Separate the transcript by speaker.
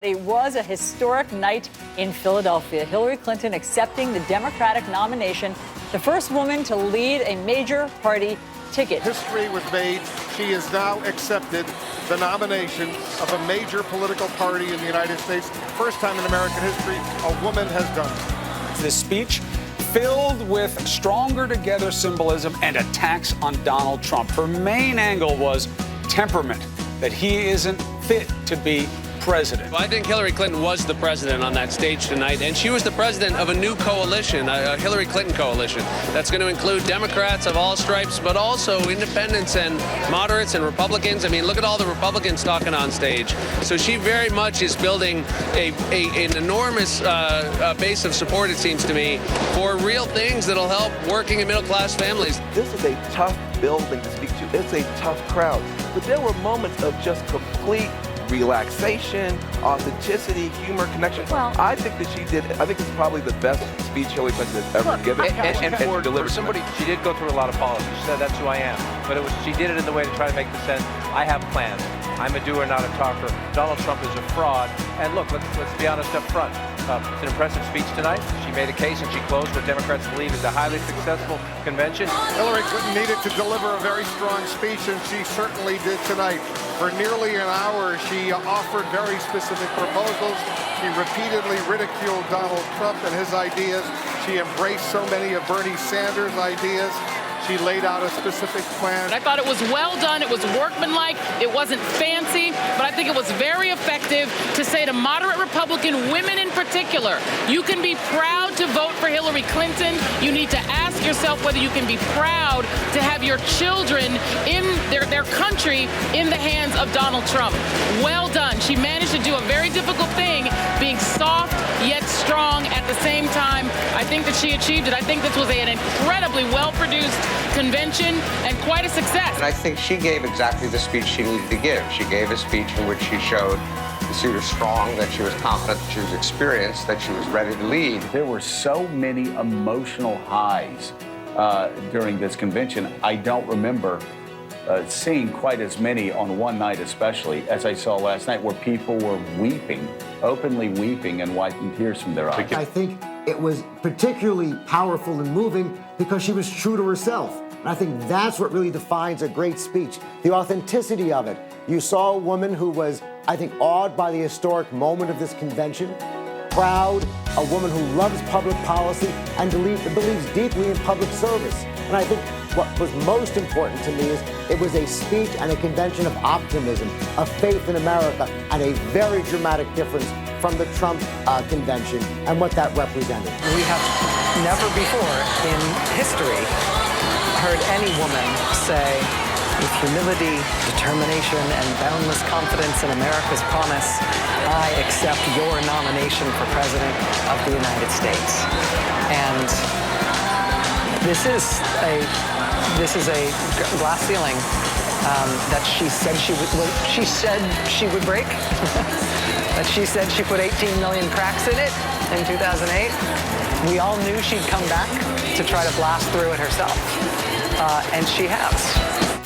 Speaker 1: It was a historic night in Philadelphia. Hillary Clinton accepting the Democratic nomination, the first woman to lead a major party ticket.
Speaker 2: History was made. She has now accepted the nomination of a major political party in the United States. First time in American history a woman has done it.
Speaker 3: This speech filled with stronger together symbolism and attacks on Donald Trump. Her main angle was temperament, that he isn't fit to be president.
Speaker 4: Well, I think Hillary Clinton was the president on that stage tonight, and she was the president of a new coalition, a Hillary Clinton coalition, that's going to include Democrats of all stripes, but also independents and moderates and Republicans. I mean, look at all the Republicans talking on stage. So she very much is building an enormous base of support, it seems to me, for real things that'll help working and middle-class families.
Speaker 5: This is a tough building to speak to. It's a tough crowd. But there were moments of just complete relaxation, authenticity, humor, connection.
Speaker 6: Well,
Speaker 5: I think that she did. I think it's probably the best speech Hillary Clinton has ever given.
Speaker 6: And for somebody, she did go through a lot of policies. She said, that's who I am. But she did it in the way to try to make the sense, I have plans. I'm a doer, not a talker. Donald Trump is a fraud. And look, let's be honest up front. It's an impressive speech tonight. She made a case and she closed what Democrats believe is a highly successful convention.
Speaker 2: Hillary Clinton needed to deliver a very strong speech, and she certainly did tonight. For nearly an hour, she offered very specific proposals. She repeatedly ridiculed Donald Trump and his ideas. She embraced so many of Bernie Sanders' ideas. She laid out a specific plan.
Speaker 7: I thought it was well done. It was workmanlike. It wasn't fancy, but I think it was very effective to say to moderate Republican women in particular, you can be proud to vote for Hillary Clinton. You need to ask yourself whether you can be proud to have your children in their country in the hands of Donald Trump. Well done. She managed to do a very difficult thing, being soft yet strong at the same time. I think that she achieved it. I think this was an incredibly well-produced convention and quite a success.
Speaker 8: And I think she gave exactly the speech she needed to give. She gave a speech in which she showed that she was strong, that she was confident, that she was experienced, that she was ready to lead.
Speaker 9: There were so many emotional highs during this convention. I don't remember seeing quite as many on one night, especially as I saw last night, where people were weeping, openly weeping and wiping tears from their eyes.
Speaker 10: I think it was particularly powerful and moving because she was true to herself. And I think that's what really defines a great speech, the authenticity of it. You saw a woman who was, I think, awed by the historic moment of this convention, proud, a woman who loves public policy and believes deeply in public service. And I think what was most important to me is it was a speech and a convention of optimism, of faith in America, and a very dramatic difference from the Trump convention and what that represented.
Speaker 11: We have never before in history heard any woman say, with humility, determination, and boundless confidence in America's promise, I accept your nomination for President of the United States. And this is a glass ceiling that she said she would break. That she said she put 18 million cracks in it in 2008. We all knew she'd come back to try to blast through it herself, and she has.